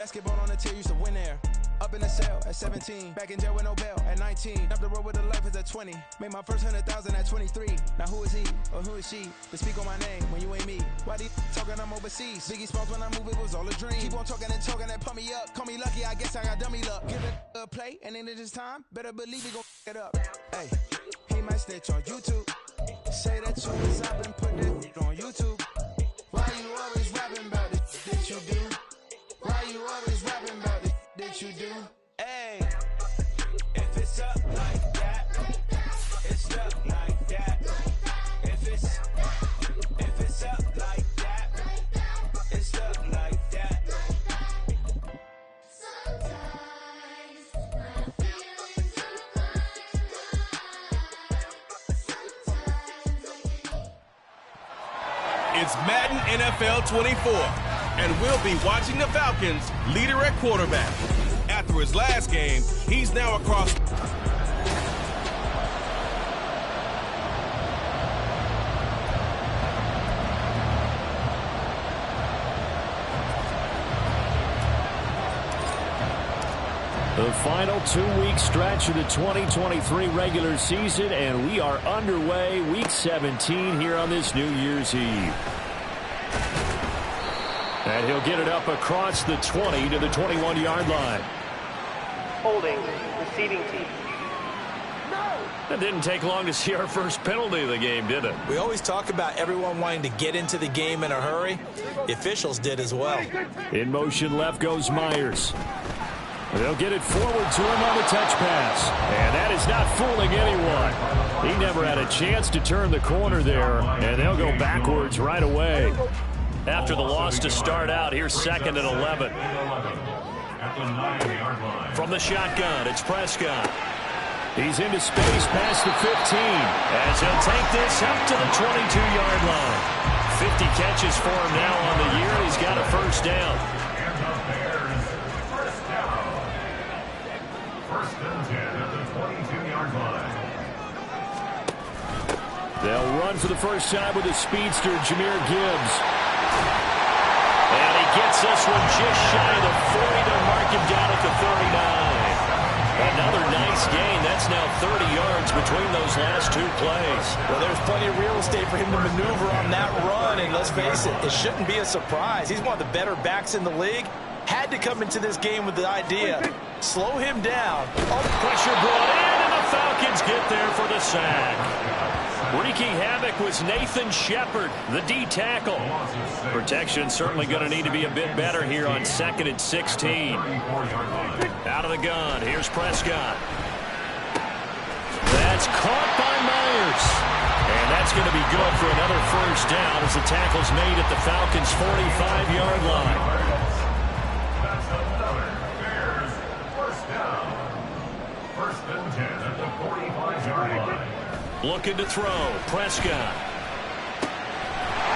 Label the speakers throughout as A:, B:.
A: Basketball on the tier, used to win there. Up in the cell at 17, back in jail with no bail at 19. Up the road with the life is at 20. Made my first 100,000 at 23. Now who is he or who is she to speak on my name when you ain't me? Why they talking I'm overseas? Biggie Smalls when I move, it was all a dream. Keep on talking and talking and pump me up. Call me lucky, I guess I got dummy luck. Give it a play and then it's time. Better believe we gon' it up. Hey, he might snitch on YouTube. Say that you was up and put that on YouTube. Why you always rapping about it that you do? Why you always rapping about it that you do? Hey, if it's up like that, it's stuck like that. If it's up like that, it's stuck like that.
B: It's Madden NFL 24, and we'll be watching the Falcons leader at quarterback. After his last game, he's now across.
C: The final 2-week stretch of the 2023 regular season, and we are underway, week 17 here on this New Year's Eve. And he'll get it up across the 20 to the 21-yard line.
D: Holding, receiving team.
C: It didn't take long to see our first penalty of the game, did it?
E: We always talk about everyone wanting to get into the game in a hurry. The officials did as well.
C: In motion left goes Myers. They'll get it forward to him on the touch pass. And that is not fooling anyone. He never had a chance to turn the corner there, and they'll go backwards right away. After the loss to start out, here's 2nd and 11. From the shotgun, it's Prescott. He's into space past the 15 as he'll take this up to the 22-yard line. 50 catches for him now on the year. He's got a first down. They'll run for the first time with the speedster, Jahmyr Gibbs. And he gets this one just shy of the 40. They'll mark him down at the 39. Another nice gain. That's now 30 yards between those last two plays.
E: Well, there's plenty of real estate for him to maneuver on that run. And let's face it, it shouldn't be a surprise. He's one of the better backs in the league. Had to come into this game with the idea, slow him down.
C: Oh, pressure brought in, and the Falcons get there for the sack. Wreaking havoc was Nathan Shepard, the D tackle. Protection certainly going to need to be a bit better here on 2nd and 16. Out of the gun, here's Prescott. That's caught by Myers. And that's going to be good for another first down as the tackle's made at the Falcons' 45-yard line. Looking to throw. Prescott.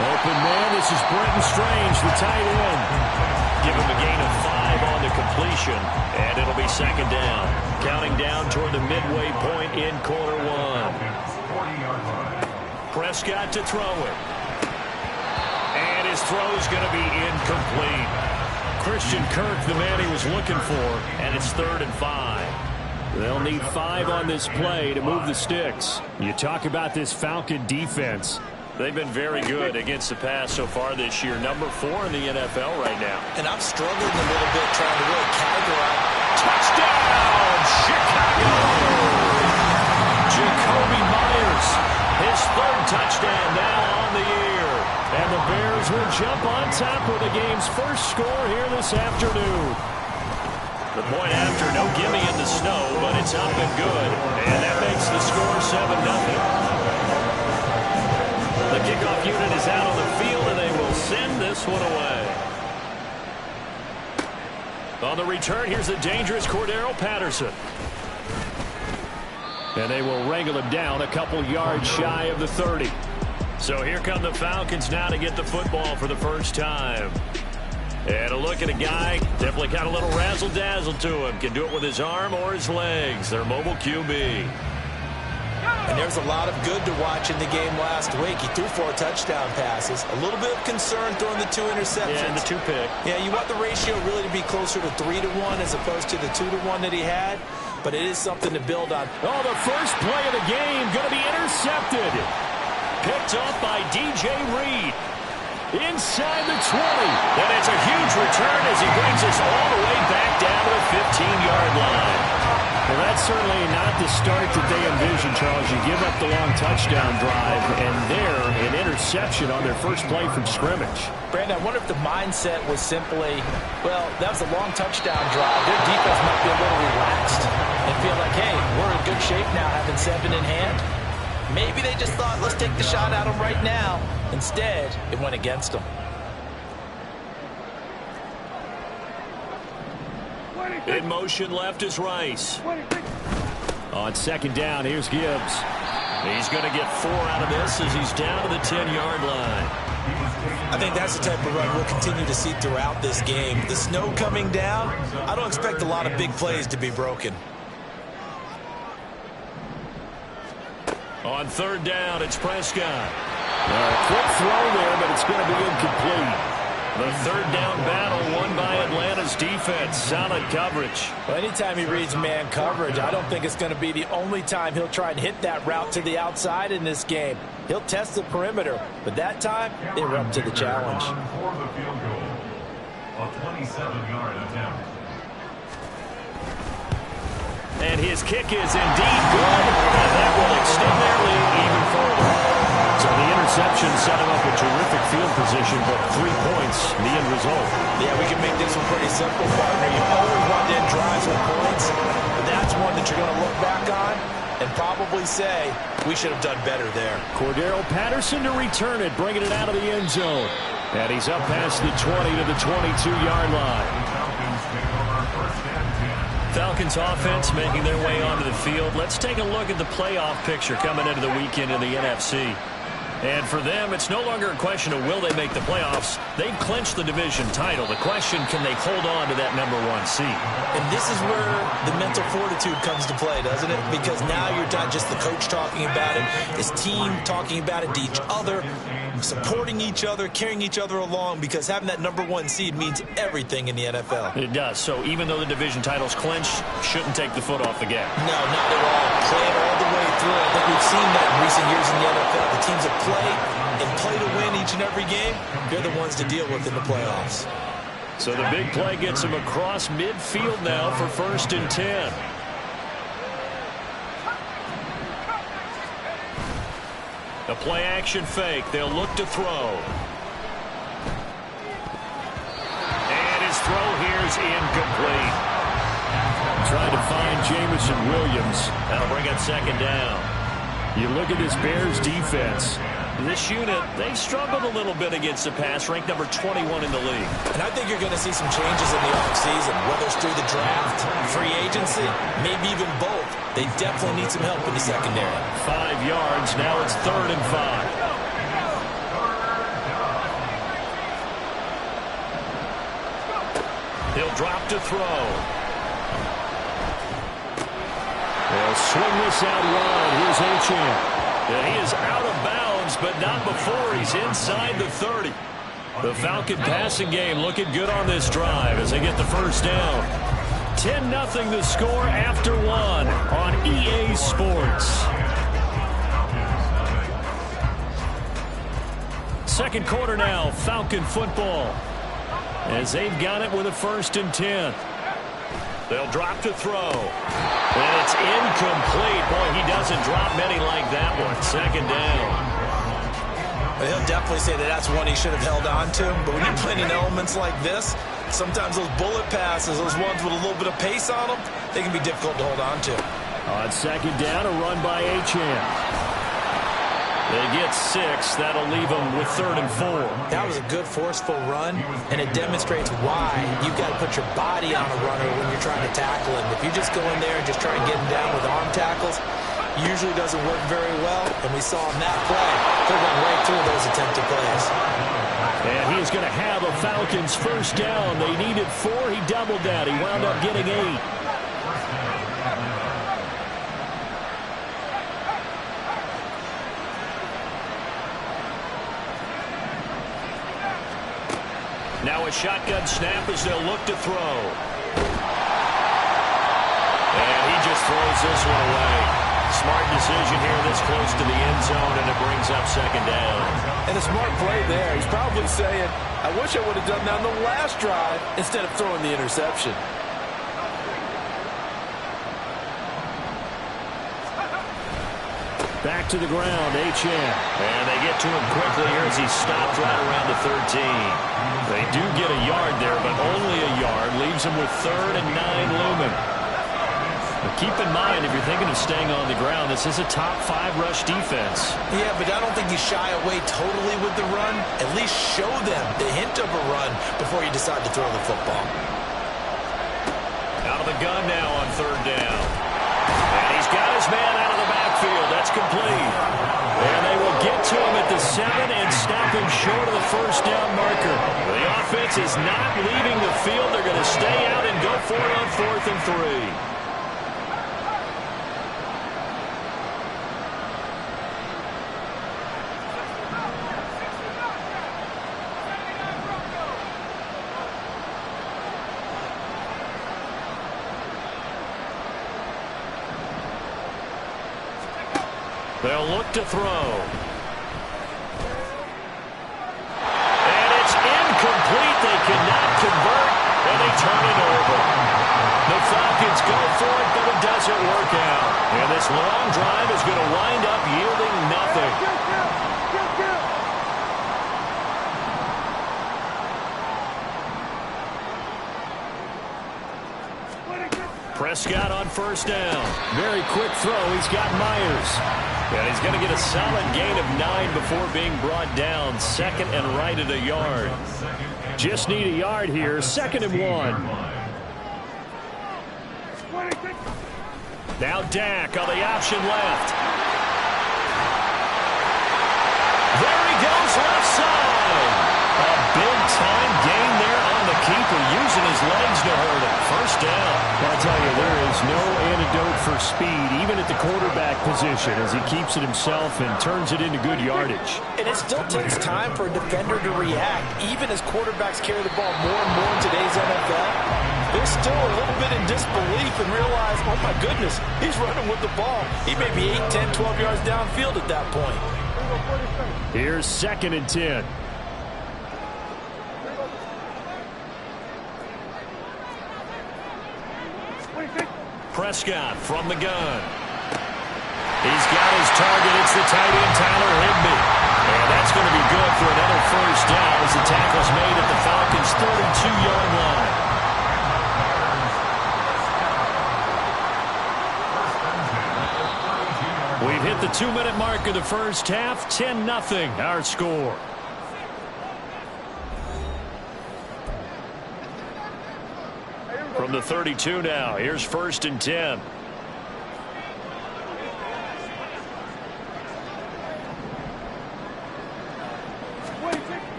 C: Open man. This is Brenton Strange, the tight end. Give him a gain of 5 on the completion, and it'll be 2nd down. Counting down toward the midway point in quarter 1. Prescott to throw it. And his throw's going to be incomplete. Christian Kirk, the man he was looking for, and it's 3rd and 5. They'll need 5 on this play to move the sticks. You talk about this Falcon defense. They've been very good against the pass so far this year. Number 4 in the NFL right now.
E: And I'm struggling a little bit trying to really categorize.
C: Touchdown, Chicago! Jacoby Myers, his 3rd touchdown now on the year. And the Bears will jump on top with the game's first score here this afternoon. The point after, no gimme in the snow, but it's up and good. And that makes the score 7-0. The kickoff unit is out on the field, and they will send this one away. On the return, here's the dangerous Cordero Patterson. And they will wrangle him down a couple yards shy of the 30. So here come the Falcons now to get the football for the first time. And a look at a guy, definitely got a little razzle-dazzle to him. Can do it with his arm or his legs. Their mobile QB.
E: And there's a lot of good to watch in the game last week. He threw 4 touchdown passes. A little bit of concern throwing the 2 interceptions.
C: Yeah, and the 2 pick.
E: Yeah, you want the ratio really to be closer to 3-to-1 as opposed to the 2-to-1 that he had. But it is something to build on.
C: Oh, the first play of the game going to be intercepted. Picked off by DJ Reed. Inside the 20. And it's a huge return as he brings us all the way back down to the 15-yard line. Well, that's certainly not the start that they envisioned, Charles. You give up the long touchdown drive, and there, an interception on their first play from scrimmage.
E: Brandon, I wonder if the mindset was simply, well, that was a long touchdown drive. Their defense might be a little relaxed and feel like, hey, we're in good shape now having 7 in hand. Maybe they just thought, let's take the shot at them right now. Instead, it went against them.
C: In motion left is Rice. On second down, here's Gibbs. He's going to get 4 out of this as he's down to the 10-yard line.
E: I think that's the type of run we'll continue to see throughout this game. The snow coming down, I don't expect a lot of big plays to be broken.
C: On third down, it's Prescott. Quick throw there, but it's going to be incomplete. The third down battle won by Atlanta's defense. Solid coverage.
E: Well, anytime he reads man coverage, I don't think it's going to be the only time he'll try and hit that route to the outside in this game. He'll test the perimeter, but that time, they were up to the challenge.
F: A 27-yard attempt.
C: And his kick is indeed good, and that will extend their lead even further. So the interception set him up a terrific field position, but 3 points, the end result.
E: Yeah, we can make this one pretty simple, partner. You always want to end drives with points, but that's one that you're going to look back on and probably say, we should have done better there.
C: Cordero Patterson to return it, bringing it out of the end zone. And he's up past the 20 to the 22-yard line. Falcons offense making their way onto the field. Let's take a look at the playoff picture coming into the weekend in the NFC. And for them, it's no longer a question of will they make the playoffs. They've clinched the division title. The question, can they hold on to that #1 seed?
E: And this is where the mental fortitude comes to play, doesn't it? Because now you're not just the coach talking about it, this team talking about it to each other, supporting each other, carrying each other along, because having that #1 seed means everything in the NFL.
C: It does. So even though the division title's clinched, shouldn't take the foot off the gas.
E: No, not at all. Play it all the way through. I think we've seen that in recent years in the NFL. The teams that play and play to win each and every game, they're the ones to deal with in the playoffs.
C: So the big play gets him across midfield now for 1st and 10. The play action fake. They'll look to throw. And his throw here is incomplete. Trying to find Jamison Williams. That'll bring up 2nd down. You look at this Bears defense. This unit, they've struggled a little bit against the pass, ranked number 21 in the league.
E: And I think you're going to see some changes in the offseason, whether it's through the draft, free agency, maybe even both. They definitely need some help in the secondary.
C: 5 yards. Now it's 3rd and 5. He'll drop to throw. They'll swing this out wide. Here's Achane. And he is out of bounds, but not before he's inside the 30. The Falcon passing game looking good on this drive as they get the 1st down. 10-0 the score after 1 on EA Sports. 2nd quarter now, Falcon football. As they've got it with a 1st and 10. They'll drop to throw. And it's incomplete. Boy, he doesn't drop many like that one. 2nd down.
E: He'll definitely say that that's one he should have held on to. But when you're playing in elements like this, sometimes those bullet passes, those ones with a little bit of pace on them, they can be difficult to hold on to.
C: On 2nd down, a run by Achane. They get 6. That'll leave them with 3rd and 4.
E: That was a good, forceful run, and it demonstrates why you've got to put your body on a runner when you're trying to tackle him. If you just go in there and just try and get him down with arm tackles, usually doesn't work very well. And we saw in that play, he'll run right through those attempted plays.
C: And he is going to have a Falcons 1st down. They needed 4. He doubled that. He wound up getting 8. a shotgun snap as they'll look to throw. And he just throws this one away. Smart decision here this close to the end zone, and it brings up second down.
E: And a smart play there. He's probably saying, I wish I would have done that on the last drive instead of throwing the interception.
C: Back to the ground, H.M. And they get to him quickly here as he stopped right around the 13. They do get a yard there, but only a yard. Leaves them with 3rd and 9 looming. But keep in mind, if you're thinking of staying on the ground, this is a top 5 rush defense.
E: Yeah, but I don't think you shy away totally with the run. At least show them the hint of a run before you decide to throw the football.
C: Out of the gun now on 3rd down. And he's got his man out of the backfield. That's complete. And they will get to him at the 7 and snap him short of the 1st down marker. The offense is not leaving the field. They're going to stay out and go for it on 4th and 3. They'll look to throw. And it's incomplete. They cannot convert, and they turn it over. The Falcons go for it, but it doesn't work out. And this long drive is going to wind up yielding nothing. Prescott on 1st down. Very quick throw. He's got Myers. And he's going to get a solid gain of 9 before being brought down. 2nd and right at a yard. Just need a yard here. 2nd and 1. Now Dak on the option left. There he goes left side. A big-time gain there on the keeper, using his legs to hurt him. 1st down.
G: I'll tell you, there is no antidote for speed, even at the quarterback position, as he keeps it himself and turns it into good yardage.
E: And it still takes time for a defender to react, even as quarterbacks carry the ball more and more in today's NFL. They're still a little bit in disbelief and realize, oh my goodness, he's running with the ball. He may be 8, 10, 12 yards downfield at that point.
G: Here's 2nd and 10.
C: Prescott from the gun. He's got his target. It's the tight end, Tyler Higbee. And that's going to be good for another 1st down as the tackle's made at the Falcons' 32-yard line. We've hit the 2-minute mark of the 1st half. 10-0 our score. From the 32 now, here's 1st and 10.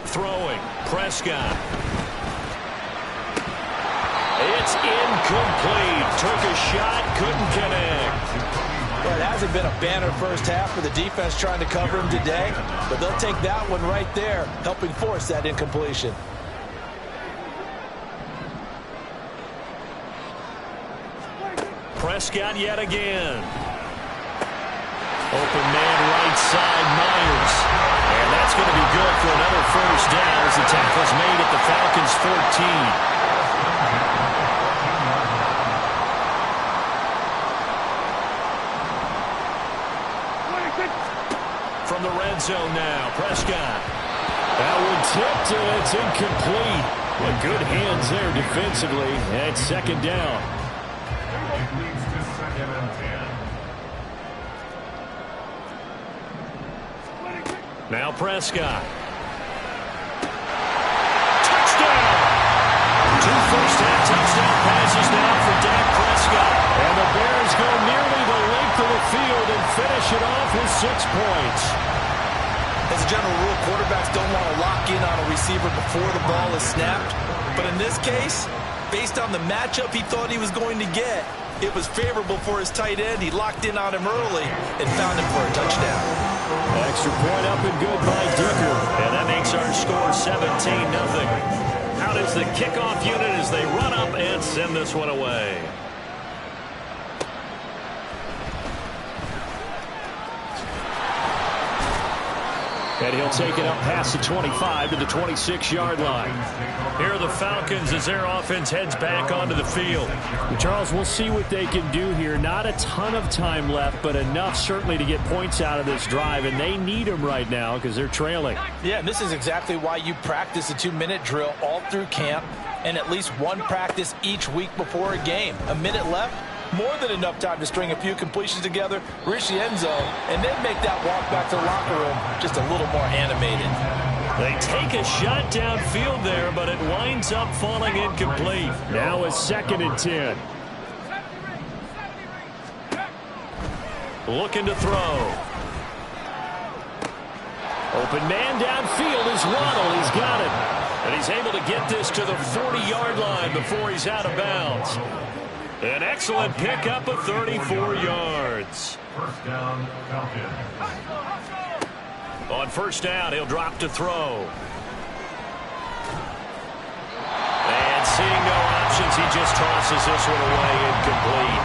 C: Throwing, Prescott. It's incomplete. Took a shot, couldn't connect.
E: Well, it hasn't been a banner 1st half for the defense trying to cover him today, but they'll take that one right there, helping force that incompletion.
C: Prescott yet again. Open man right side, Myers. And that's going to be good for another 1st down as the tackle's made at the Falcons' 14. From the red zone now, Prescott.
G: That one tipped, and it's incomplete. But good hands there defensively, and 2nd down.
F: Leads to 2nd and 10.
C: Now Prescott. Touchdown! 2 first-half touchdown passes now for Dak Prescott.
G: And the Bears go nearly the length of the field and finish it off with 6 points.
E: As a general rule, quarterbacks don't want to lock in on a receiver before the ball is snapped. But in this case, based on the matchup he thought he was going to get, it was favorable for his tight end. He locked in on him early and found him for a touchdown.
G: Extra point up and good by Dicker.
C: And that makes our score 17-0. Out is the kickoff unit as they run up and send this one away.
G: And he'll take it up past the 25 to the 26-yard line.
C: Here are the Falcons as their offense heads back onto the field.
G: Charles, we'll see what they can do here. Not a ton of time left, but enough certainly to get points out of this drive, and they need them right now because they're trailing.
E: Yeah, and this is exactly why you practice a 2-minute drill all through camp and at least one practice each week before a game. A minute left, more than enough time to string a few completions together, reach the end zone, and then make that walk back to the locker room just a little more animated.
C: They take a shot downfield there, but it winds up falling incomplete.
G: Now a 2nd and 10.
C: Looking to throw.
G: Open man downfield is Waddle. He's got it.
C: And he's able to get this to the 40-yard line before he's out of bounds. An excellent pickup of 34 yards.
F: First down, Falcons.
C: On first down, he'll drop to throw. And seeing no options, he just tosses this one away incomplete.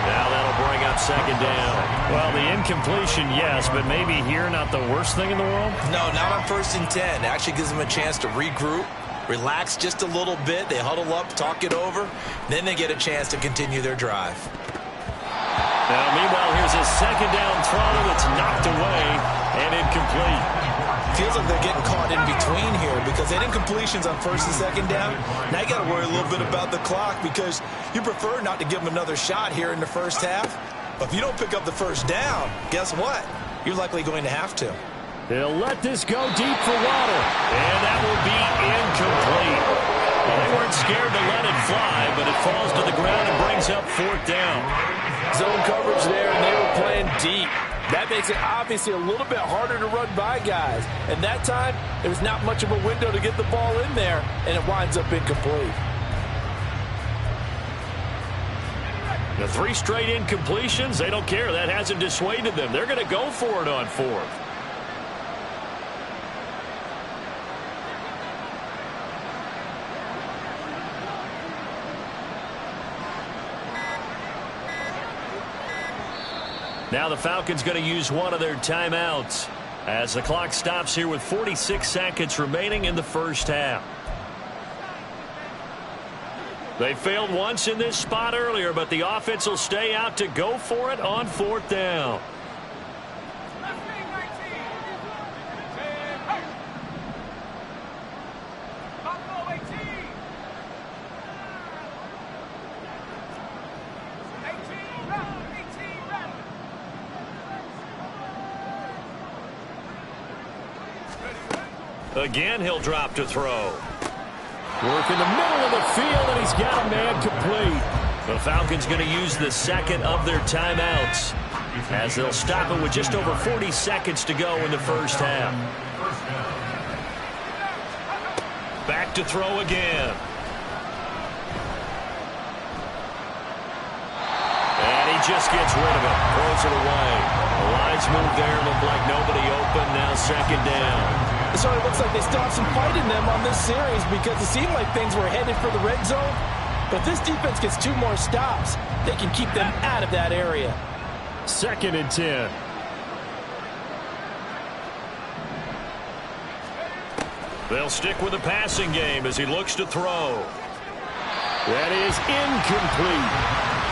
C: Now that'll bring up 2nd down.
G: Well, the incompletion, yes, but maybe here not the worst thing in the world?
E: No, not on 1st and 10. It actually gives them a chance to regroup, relax just a little bit. They huddle up, talk it over. Then they get a chance to continue their drive.
C: Now, meanwhile, here's a 2nd down throw that's knocked away and incomplete.
E: Feels like they're getting caught in between here because they had incompletions on 1st and 2nd down. Now you got to worry a little bit about the clock because you prefer not to give them another shot here in the first half. But if you don't pick up the 1st down, guess what? You're likely going to have to.
G: They'll let this go deep for Waddle.
C: And that will be incomplete. Well, they weren't scared to let it fly, but it falls to the ground and brings up 4th down.
E: Zone coverage there, and they were playing deep. That makes it obviously a little bit harder to run by guys. And that time, there was not much of a window to get the ball in there, and it winds up incomplete.
C: The 3 straight incompletions, they don't care. That hasn't dissuaded them. They're going to go for it on 4th. Now the Falcons going to use one of their timeouts as the clock stops here with 46 seconds remaining in the first half. They failed once in this spot earlier, but the offense will stay out to go for it on 4th down. Again, he'll drop to throw.
G: Work in the middle of the field, and he's got a man complete.
C: The Falcons going to use the 2nd of their timeouts as they'll stop it with just over 40 seconds to go in the first half. Back to throw again. And he just gets rid of it. Throws it away. The lines move there. Look like nobody open. Now 2nd down.
E: So it looks like they still have some fight in them on this series because it seemed like things were headed for the red zone. But this defense gets 2 more stops. They can keep them out of that area.
G: 2nd and 10.
C: They'll stick with the passing game as he looks to throw.
G: That is incomplete.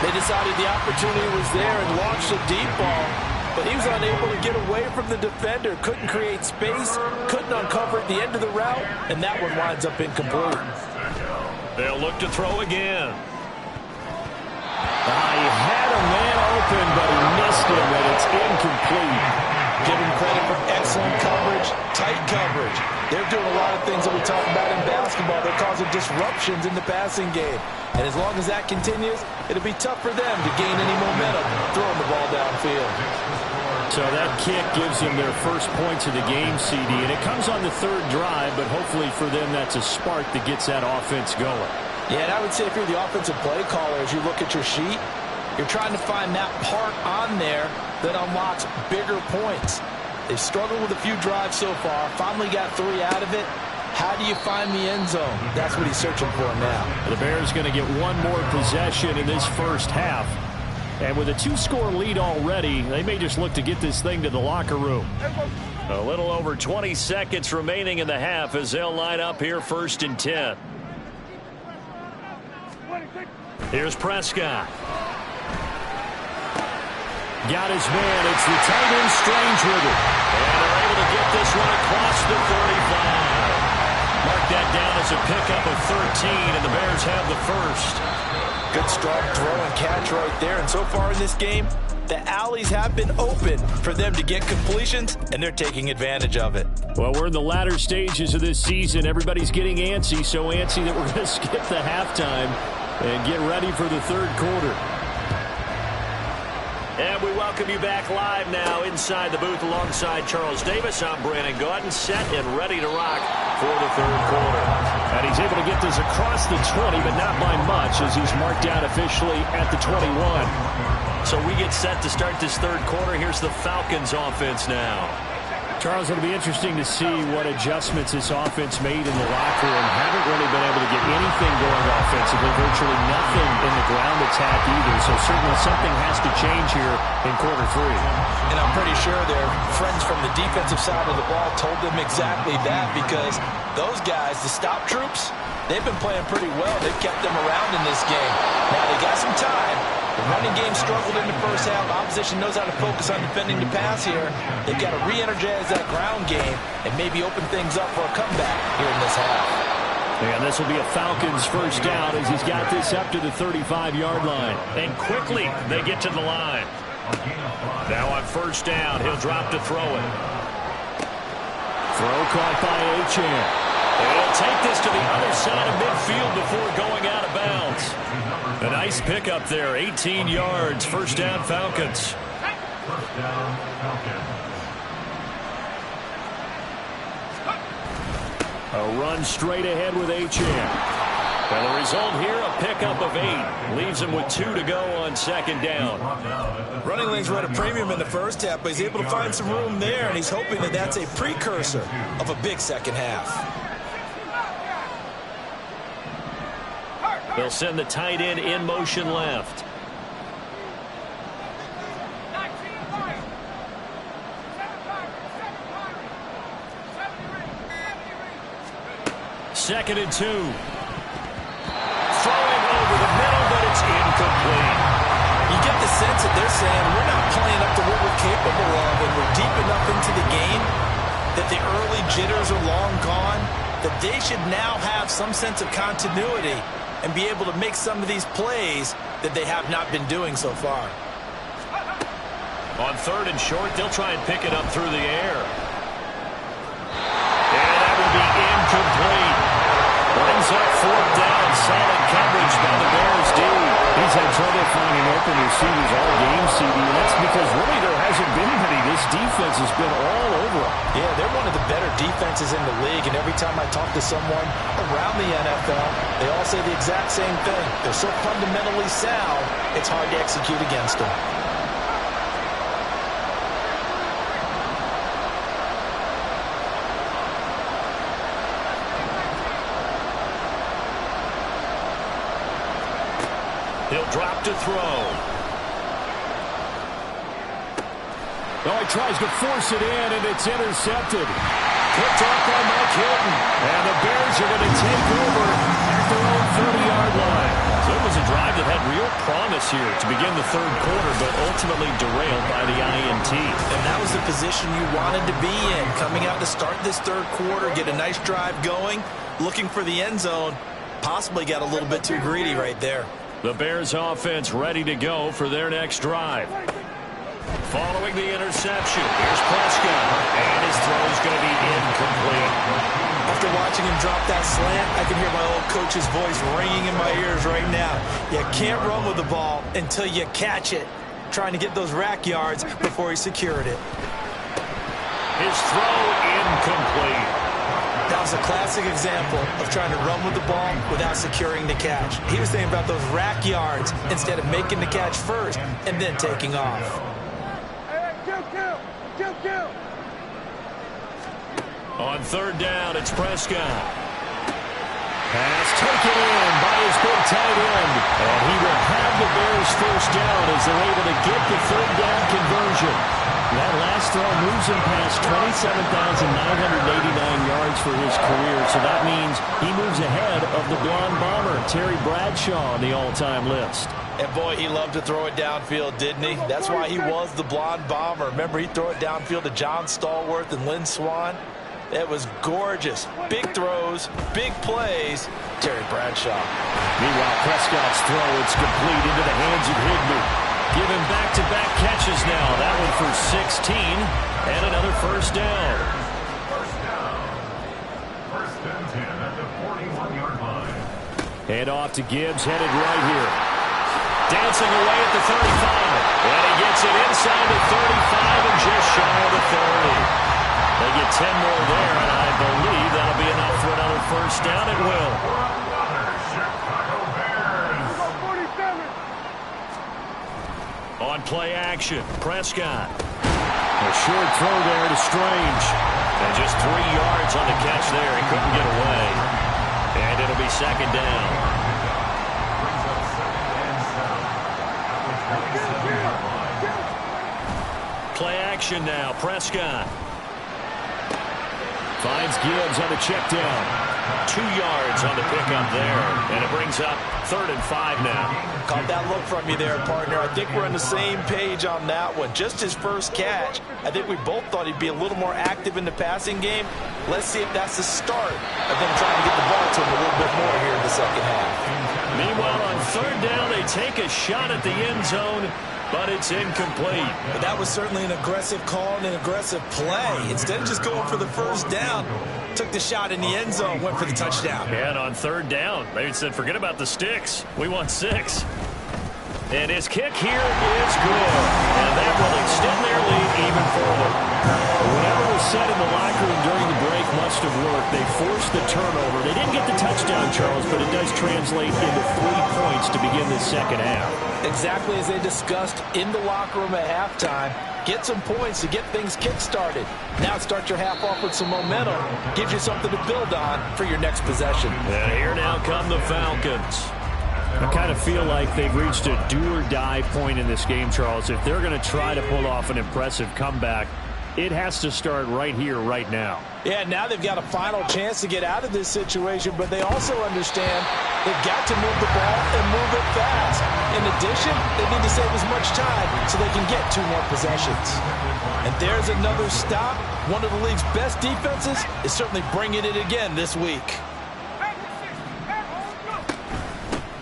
E: They decided the opportunity was there and launched a deep ball. But he was unable to get away from the defender, couldn't create space, couldn't uncover at the end of the route, and that one winds up incomplete.
C: They'll look to throw again.
G: He had a man open, but he missed him, and it's incomplete.
E: Give him credit for excellent coverage, tight coverage. They're doing a lot of things that we talk about in basketball. They're causing disruptions in the passing game. And as long as that continues, it'll be tough for them to gain any momentum throwing the ball downfield.
G: So that kick gives them their first points of the game, CD, and it comes on the 3rd drive, but hopefully for them that's a spark that gets that offense going.
E: Yeah, and I would say if you're the offensive play caller, as you look at your sheet, you're trying to find that part on there that unlocks bigger points. They've struggled with a few drives so far, finally got 3 out of it. How do you find the end zone? That's what he's searching for now.
G: The Bears going to get one more possession in this first half. And with a 2-score lead already, they may just look to get this thing to the locker room.
C: A little over 20 seconds remaining in the half as they'll line up here 1st and 10. Here's Prescott.
G: Got his man. It's the tight end Strange with it.
C: And they're able to get this one across the 35. Mark that down as a pickup of 13, and the Bears have the first.
E: Good strong throw and catch right there. And so far in this game, the alleys have been open for them to get completions, and they're taking advantage of it.
G: Well, we're in the latter stages of this season. Everybody's getting antsy, so antsy that we're going to skip the halftime and get ready for the third quarter.
C: And we welcome you back live now inside the booth alongside Charles Davis. I'm Brandon Gaudin, set and ready to rock for the third quarter.
G: And he's able to get this across the 20, but not by much, as he's marked down officially at the 21.
C: So we get set to start this third quarter. Here's the Falcons offense now.
G: Charles, it'll be interesting to see what adjustments this offense made in the locker room. Haven't really been able to get anything going offensively, virtually nothing in the ground attack either. So certainly something has to change here in quarter 3.
E: And I'm pretty sure their friends from the defensive side of the ball told them exactly that, because those guys, the stop troops, they've been playing pretty well. They've kept them around in this game. Now they got some time. The running game struggled in the first half. Opposition knows how to focus on defending the pass here. They've got to re-energize that ground game and maybe open things up for a comeback here in this half.
G: And this will be a Falcons first down as he's got this up to the 35-yard line.
C: And quickly they get to the line. Now on first down, he'll drop to throw it.
G: Throw caught by Achane.
C: He'll take this to the other side of midfield before going out of bounds. A nice pickup there, 18 yards, first down Falcons.
F: First down, Falcons.
G: A run straight ahead with Achane.
C: And the result here, a pickup of 8. Leaves him with 2 to go on second down.
E: Running lanes were at a premium in the first half, but he's able to find some room there, and he's hoping that that's a precursor of a big second half.
C: They'll send the tight end in motion left. Second and 2. Throwing over the middle, but it's incomplete.
E: You get the sense that they're saying we're not playing up to what we're capable of, and we're deep enough into the game that the early jitters are long gone, that they should now have some sense of continuity and be able to make some of these plays that they have not been doing so far.
C: On third and short, they'll try and pick it up through the air. And that will be incomplete. Brings up fourth down. Solid coverage by the Bears D.
G: He's had trouble finding open receivers all game, CD, and that's because really there hasn't been many. This defense has been all over them.
E: Yeah, they're one of the better defenses in the league, and every time I talk to someone around the NFL, they all say the exact same thing. They're so fundamentally sound, it's hard to execute against them.
C: He'll drop to throw.
G: Oh, he tries to force it in, and it's intercepted. Picked off by Mike Hilton. And the Bears are going to take over at their own 30-yard line.
C: So it was a drive that had real promise here to begin the third quarter, but ultimately derailed by the INT.
E: And that was the position you wanted to be in. Coming out to start this third quarter, get a nice drive going, looking for the end zone. Possibly got a little bit too greedy right there.
C: The Bears offense ready to go for their next drive. Following the interception, here's Prescott, and his throw is going to be incomplete.
E: After watching him drop that slant, I can hear my old coach's voice ringing in my ears right now. You can't run with the ball until you catch it. Trying to get those rack yards before he secured it.
C: His throw incomplete.
E: That was a classic example of trying to run with the ball without securing the catch. He was thinking about those rack yards instead of making the catch first and then taking off.
C: On third down, it's Prescott. Pass taken in by his big tight end. And he will have the Bears first down as they're able to get the third down conversion. That last throw moves him past 27,989 yards for his career. So that means he moves ahead of the blonde bomber, Terry Bradshaw, on the all-time list.
E: And boy, he loved to throw it downfield, didn't he? That's why he was the blonde bomber. Remember, he'd throw it downfield to John Stallworth and Lynn Swann. It was gorgeous. Big throws, big plays. Terry Bradshaw.
C: Meanwhile, Prescott's throw, it's complete into the hands of Higbee. Give him back-to-back catches now. That one for 16 and another first down.
F: First and 10 at the 41-yard line.
C: Head off to Gibbs, headed right here. Dancing away at the 35. And he gets it inside the 35 and just shy of the 30. They get 10 more there, and I believe that'll be enough for another first down. It will. On play action, Prescott. A short throw there to Strange. And just 3 yards on the catch there. He couldn't get away. And it'll be second down. Play action now, Prescott. Finds Gibbs on the check down. 2 yards on the pickup there. And it brings up 3rd and 5 now.
E: Caught that look from you there, partner. I think we're on the same page on that one. Just his first catch. I think we both thought he'd be a little more active in the passing game. Let's see if that's the start of them trying to get the ball to him a little bit more here in the second half.
C: Meanwhile, on 3rd down, they take a shot at the end zone, but it's incomplete.
E: But that was certainly an aggressive call and an aggressive play. Instead of just going for the first down, took the shot in the end zone, went for the touchdown.
C: And on 3rd down, they said, forget about the sticks. We want 6. And his kick here is good. And that will extend their lead even further. Whatever was said in the locker room during the break must have worked. They forced the turnover. They didn't get the touchdown, Charles, but it does translate into 3 points to begin the second half.
E: Exactly as they discussed in the locker room at halftime. Get some points to get things kick-started. Now start your half off with some momentum. Gives you something to build on for your next possession.
C: And here now come the Falcons. I kind of feel like they've reached a do-or-die point in this game, Charles. If they're going to try to pull off an impressive comeback, it has to start right here, right now.
E: Yeah, now they've got a final chance to get out of this situation, but they also understand they've got to move the ball and move it fast. In addition, they need to save as much time so they can get 2 more possessions. And there's another stop. One of the league's best defenses is certainly bringing it again this week.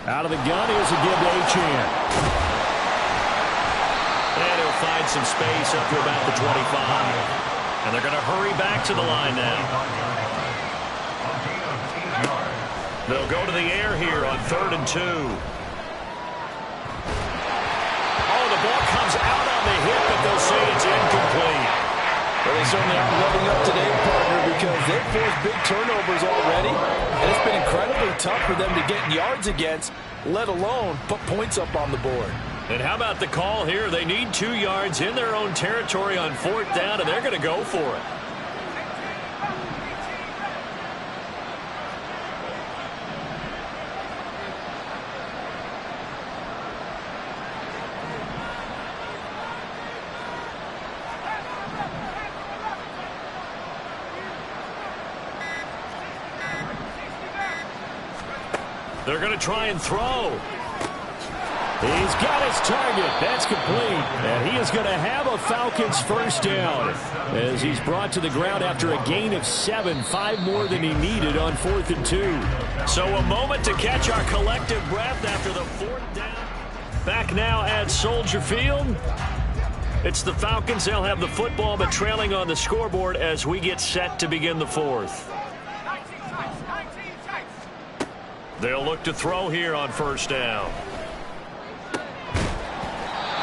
C: Out of the gun, here's a give to Achane. And he'll find some space up to about the 25. And they're going to hurry back to the line now. They'll go to the air here on 3rd and 2. Oh, the ball comes out on the hip, but they'll say it's incomplete.
E: Well, they certainly aren't living up today, partner, because they've forced big turnovers already, and it's been incredibly tough for them to get yards against, let alone put points up on the board.
C: And how about the call here? They need 2 yards in their own territory on 4th down, and they're going to go for it. They're going to try and throw. He's got his target. That's complete. And he is going to have a Falcons first down as he's brought to the ground after a gain of 7, 5 more than he needed on 4th and 2. So a moment to catch our collective breath after the 4th down. Back now at Soldier Field. It's the Falcons. They'll have the football, but trailing on the scoreboard as we get set to begin the 4th. They'll look to throw here on 1st down.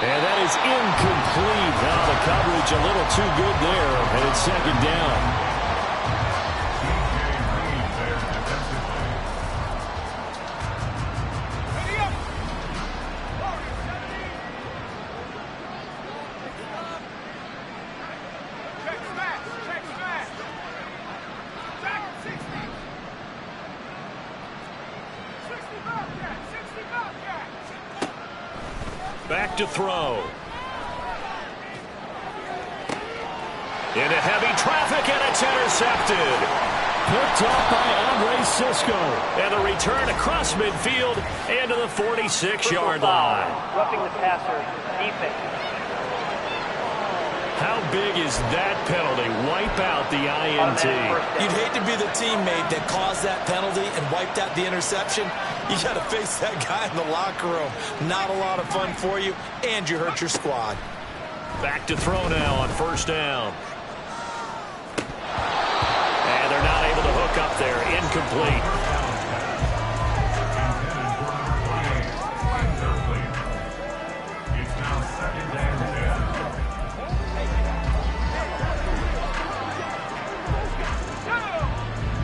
C: And that is incomplete. Now the coverage a little too good there, and it's 2nd down. Back to throw. Into heavy traffic, and it's intercepted.
G: Picked up by Andre Cisco.
C: And the return across midfield into the 46-yard line.
D: Roughing the passer, defense.
C: How big is that penalty? Wipe out the INT.
E: You'd hate to be the teammate that caused that penalty and wiped out the interception. You got to face that guy in the locker room. Not a lot of fun for you, and you hurt your squad.
C: Back to throw now on first down. And they're not able to hook up there. Incomplete.
F: It's now second and 10.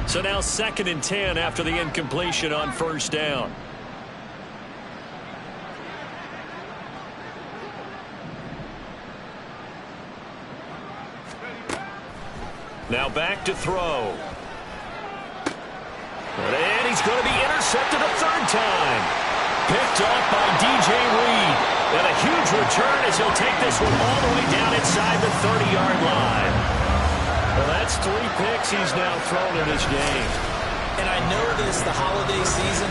C: So now 2nd and 10 after the incompletion on first down. Now back to throw. And he's going to be intercepted a third time. Picked off by DJ Reed. And a huge return as he'll take this one all the way down inside the 30-yard line. Well, that's 3 picks he's now thrown in this game.
E: And I know this the holiday season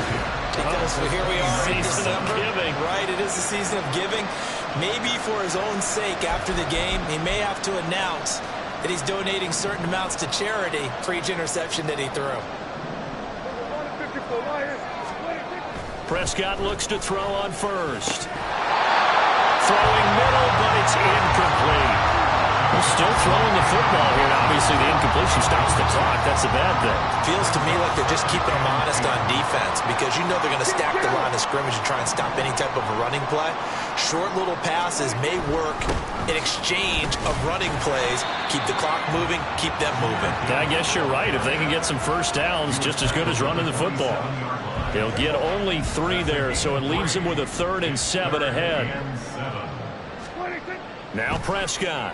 E: because here we are in December. Right, it is the season of giving. Maybe for his own sake after the game, he may have to announce that he's donating certain amounts to charity for each interception that he threw.
C: Prescott looks to throw on first. Throwing middle, but it's incomplete. They're still throwing the football here. Obviously, the incompletion stops the clock. That's a bad thing.
E: Feels to me like they're just keeping them honest on defense because you know they're going to stack the line of scrimmage and try and stop any type of a running play. Short little passes may work in exchange of running plays. Keep the clock moving, keep them moving.
C: Yeah, I guess you're right. If they can get some first downs, just as good as running the football. They'll get only 3 there, so it leaves them with a 3rd and 7 ahead. Now Prescott.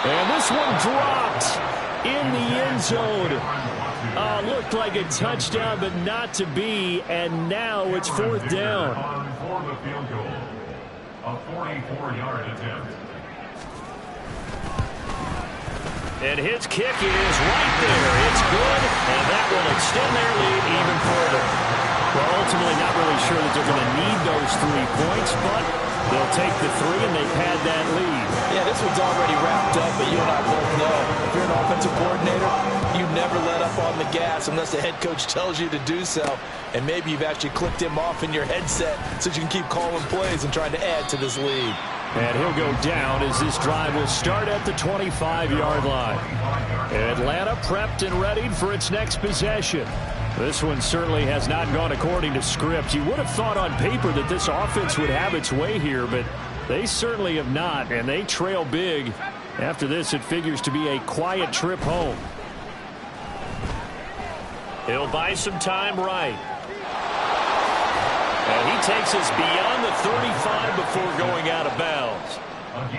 G: And this one dropped in the end zone. Looked like a touchdown, but not to be. And now it's 4th down.
F: For the field goal, a 44-yard attempt.
C: And his kick is right there. It's good, and that will extend their lead even further.
G: Well, ultimately not really sure that they're going to need those 3 points, but they'll take the 3 and they pad that lead.
E: Yeah, this one's already wrapped up, but you and I both know if you're an offensive coordinator, you never let up on the gas unless the head coach tells you to do so. And maybe you've actually clicked him off in your headset so you can keep calling plays and trying to add to this lead.
G: And he'll go down as this drive will start at the 25-yard line. Atlanta prepped and readied for its next possession. This one certainly has not gone according to script. You would have thought on paper that this offense would have its way here, but they certainly have not, and they trail big. After this, it figures to be a quiet trip home.
C: He'll buy some time right. And he takes us beyond the 35 before going out of bounds.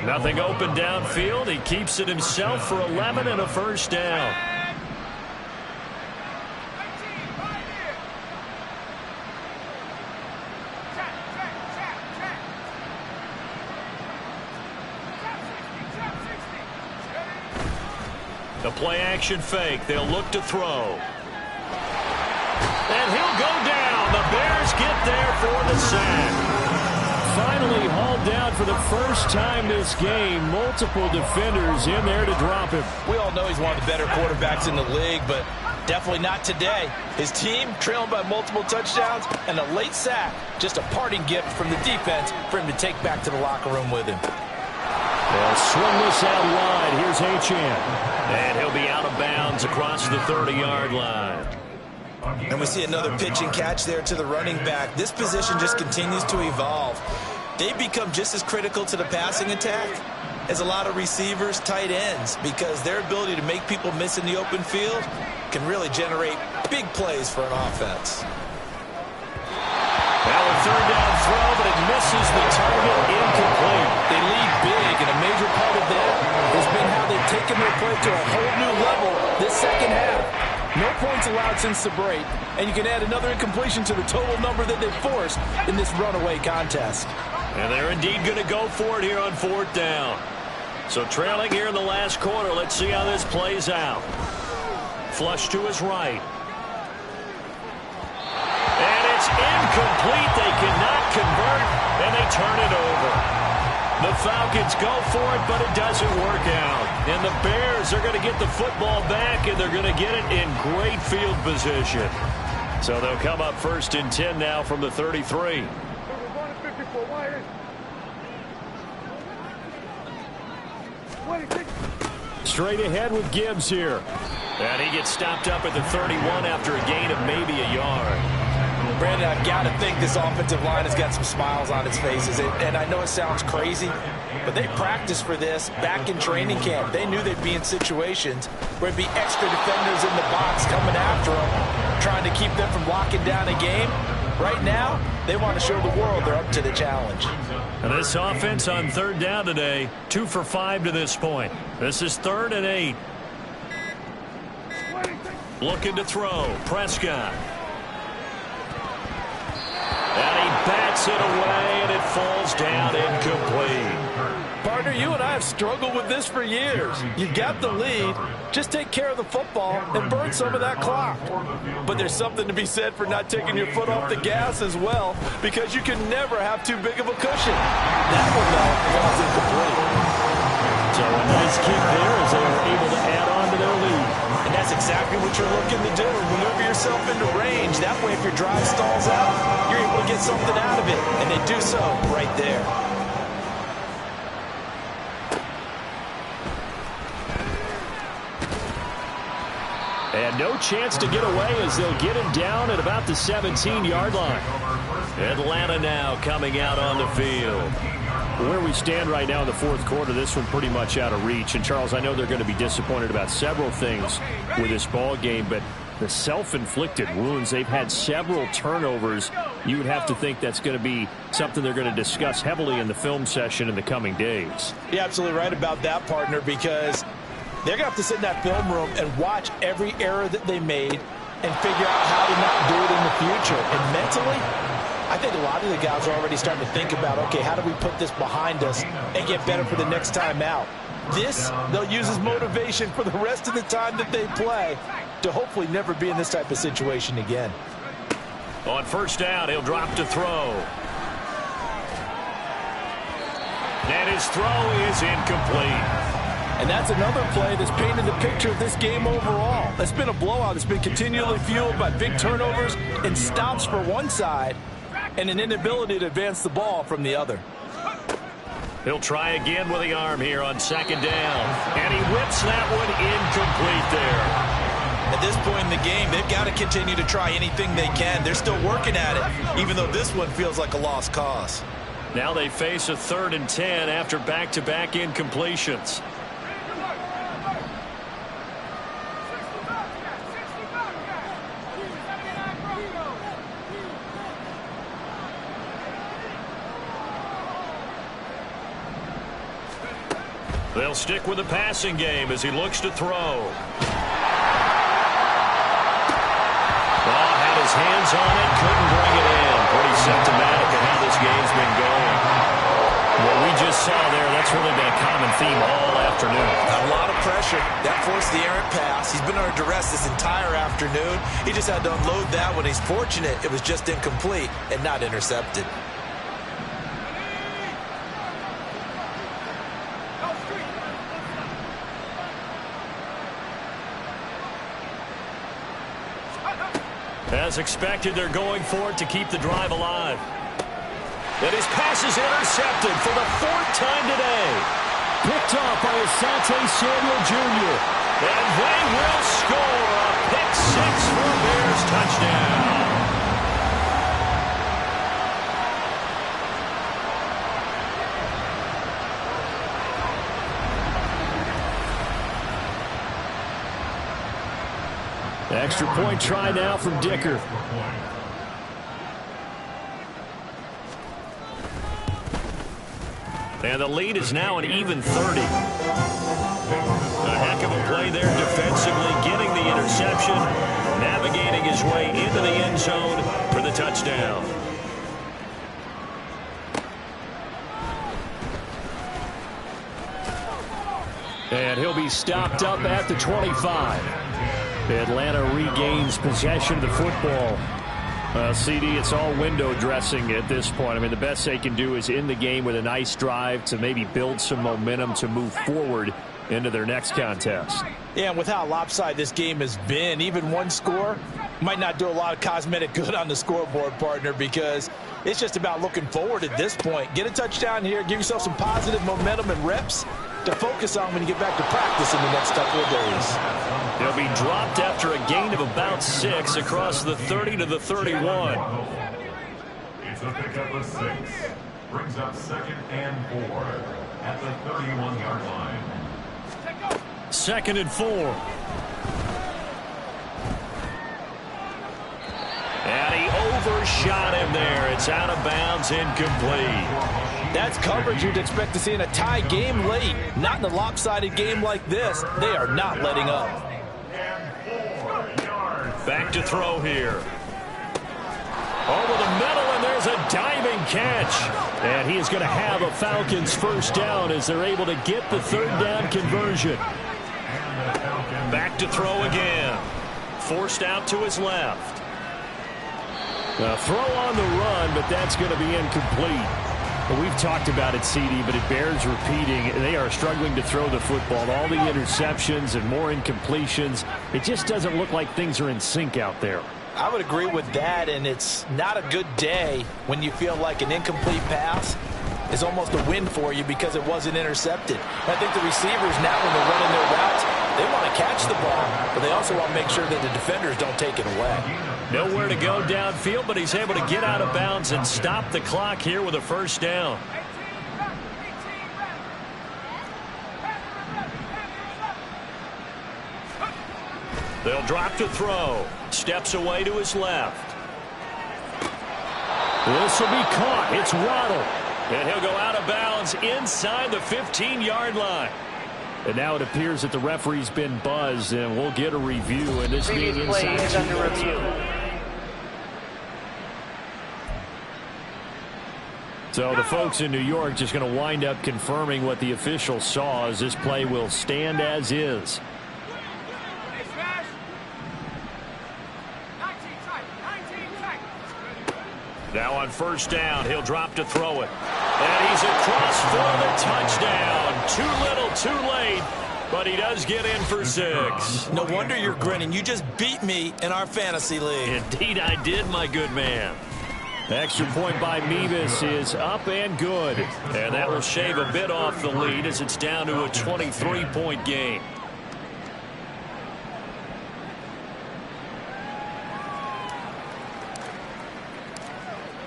C: Nothing open downfield. He keeps it himself for 11 and a first down. The play action fake. They'll look to throw. And he'll go down. The Bears get there for the sack.
G: Finally hauled down for the first time this game. Multiple defenders in there to drop him.
E: We all know he's one of the better quarterbacks in the league, but definitely not today. His team trailing by multiple touchdowns and a late sack. Just a parting gift from the defense for him to take back to the locker room with him.
G: They'll swing this out wide. Here's Achane.
C: And he'll be out of bounds across the 30-yard line.
E: And we see another pitch and catch there to the running back. This position just continues to evolve. They become just as critical to the passing attack as a lot of receivers, tight ends, because their ability to make people miss in the open field can really generate big plays for an offense.
C: Now a third down throw, but it misses the target, incomplete.
E: They lead big, and a major part of that has been how they've taken their play to a whole new level this second half. No points allowed since the break, and you can add another incompletion to the total number that they've forced in this runaway contest.
C: And they're indeed going to go for it here on 4th down. So trailing here in the last quarter, let's see how this plays out. Flush to his right. And it's incomplete. They cannot convert, and they turn it over. The Falcons go for it, but it doesn't work out. And the Bears are going to get the football back, and they're going to get it in great field position. So they'll come up 1st and 10 now from the 33. Straight ahead with Gibbs here. And he gets stopped up at the 31 after a gain of maybe a yard.
E: Brandon, I've got to think this offensive line has got some smiles on its faces. And I know it sounds crazy, but they practiced for this back in training camp. They knew they'd be in situations where it'd be extra defenders in the box coming after them, trying to keep them from locking down a game. Right now, they want to show the world they're up to the challenge.
C: And this offense on 3rd down today, 2 for 5 to this point. This is 3rd and 8. Looking to throw. Prescott. And he bats it away, and it falls down incomplete.
E: Partner, you and I have struggled with this for years. You've got the lead. Just take care of the football and burn some of that clock. But there's something to be said for not taking your foot off the gas as well, because you can never have too big of a cushion. That one, though, falls incomplete.
C: So a nice kick there as they were able to add on to their lead.
E: And that's exactly what you're looking to do. Maneuver yourself into range. That way, if your drive stalls out, you're able to get something out of it. And they do so right there.
C: And no chance to get away as they'll get him down at about the 17-yard line. Atlanta now coming out on the field.
G: Where we stand right now in the 4th quarter, this one pretty much out of reach. And, Charles, I know they're going to be disappointed about several things with this ball game, but the self-inflicted wounds, they've had several turnovers. You would have to think that's going to be something they're going to discuss heavily in the film session in the coming days.
E: You're absolutely right about that, partner, because they're going to have to sit in that film room and watch every error that they made and figure out how to not do it in the future. And mentally, I think a lot of the guys are already starting to think about, okay, how do we put this behind us and get better for the next time out? This, they'll use as motivation for the rest of the time that they play to hopefully never be in this type of situation again.
C: On 1st down, he'll drop to throw. And his throw is incomplete.
E: And that's another play that's painted the picture of this game overall. It's been a blowout. It's been continually fueled by big turnovers and stops for one side and an inability to advance the ball from the other.
C: He'll try again with the arm here on 2nd down. And he whips that one incomplete there.
E: At this point in the game, they've got to continue to try anything they can. They're still working at it, even though this one feels like a lost cause.
C: Now they face a 3rd and 10 after back-to-back incompletions. They'll stick with the passing game as he looks to throw. Well, had his hands on it, couldn't bring it in. Pretty symptomatic of how this game's been going. What we just saw there, that's really been a common theme all afternoon.
E: A lot of pressure. That forced the errant pass. He's been under duress this entire afternoon. He just had to unload that one. He's fortunate it was just incomplete and not intercepted.
C: As expected, they're going for it to keep the drive alive. And his pass is intercepted for the 4th time today.
G: Picked off by Asante Samuel Jr.
C: And they will score a pick 6 for a Bears touchdown.
G: Extra point try now from Dicker.
C: And the lead is now an even 30. A heck of a play there defensively, getting the interception. reception, navigating his way into the end zone for the touchdown.
G: And he'll be stopped up at the 25. Atlanta regains possession of the football. CD, it's all window dressing at this point. I mean, the best they can do is end the game with a nice drive to maybe build some momentum to move forward into their next contest.
E: Yeah, and with how lopsided this game has been, even one score might not do a lot of cosmetic good on the scoreboard, partner, because it's just about looking forward at this point. Get a touchdown here, give yourself some positive momentum and reps to focus on when you get back to practice in the next couple of days.
C: He'll be dropped after a gain of about 6 across the 30 to the 31.
F: It's a pickup of 6. Brings up 2nd and 4 at the 31-yard line.
G: 2nd and 4.
C: And he overshot him there. It's out of bounds, incomplete.
E: That's coverage you'd expect to see in a tie game late. Not in a lopsided game like this. They are not letting up.
C: Back to throw here. Over the middle, and there's a diving catch.
G: And he is going to have a Falcons first down as they're able to get the 3rd down conversion.
C: Back to throw again. Forced out to his left.
G: A throw on the run, but that's going to be incomplete. Well, we've talked about it, CD, but it bears repeating. They are struggling to throw the football. All the interceptions and more incompletions. It just doesn't look like things are in sync out there.
E: I would agree with that, and it's not a good day when you feel like an incomplete pass is almost a win for you because it wasn't intercepted. I think the receivers now, when they're running their routes, they want to catch the ball, but they also want to make sure that the defenders don't take it away.
C: Nowhere to go downfield, but he's able to get out of bounds and stop the clock here with a first down. They'll drop to throw. Steps away to his left.
G: This will be caught. It's Waddle.
C: And he'll go out of bounds inside the 15-yard line.
G: And now it appears that the referee's been buzzed, and we'll get a review. And this being inside
D: is under review.
G: So the folks in New York just going to wind up confirming what the official saw, as this play will stand as is.
C: Now on first down, he'll drop to throw it. And he's across for the touchdown. Too little, too late, but he does get in for 6.
E: No wonder you're grinning. You just beat me in our fantasy league.
C: Indeed I did, my good man.
G: Extra point by Mevis is up and good.
C: And that will shave a bit off the lead as it's down to a 23-point game.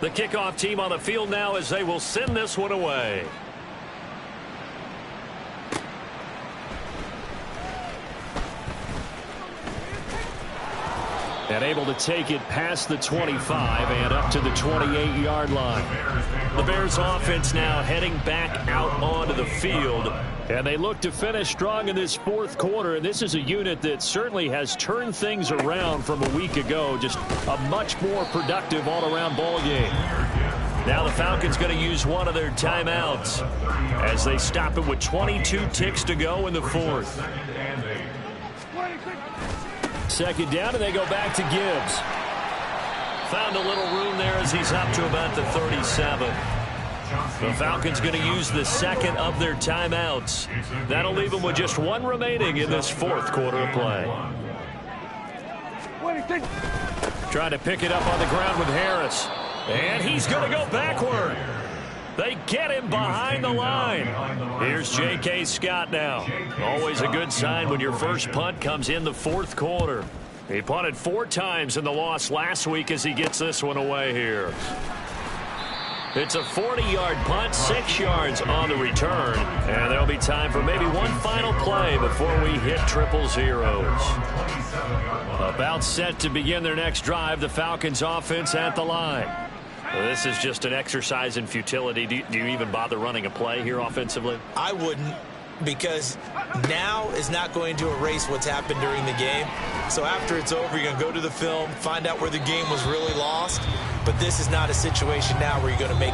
C: The kickoff team on the field now as they will send this one away.
G: And able to take it past the 25 and up to the 28-yard line.
C: The Bears offense now heading back out onto the field.
G: And they look to finish strong in this 4th quarter. And this is a unit that certainly has turned things around from a week ago. Just a much more productive all-around ball game.
C: Now the Falcons going to use one of their timeouts as they stop it with 22 ticks to go in the 4th.
G: 2nd down, and they go back to Gibbs.
C: Found a little room there as he's up to about the 37. The Falcons going to use the 2nd of their timeouts. That'll leave them with just 1 remaining in this 4th quarter of play.
G: Trying to pick it up on the ground with Harris.
C: And he's going to go backward. They get him behind the line. Here's J.K. Scott now. Always a good sign when your first punt comes in the 4th quarter. He punted 4 times in the loss last week as he gets this one away here. It's a 40-yard punt, 6 yards on the return. And there'll be time for maybe one final play before we hit 000.
G: About set to begin their next drive, the Falcons offense at the line.
C: Well, this is just an exercise in futility. Do you even bother running a play here offensively?
E: I wouldn't. because now is not going to erase what's happened during the game. So after it's over, you're going to go to the film, find out where the game was really lost. But this is not a situation now where you're going to make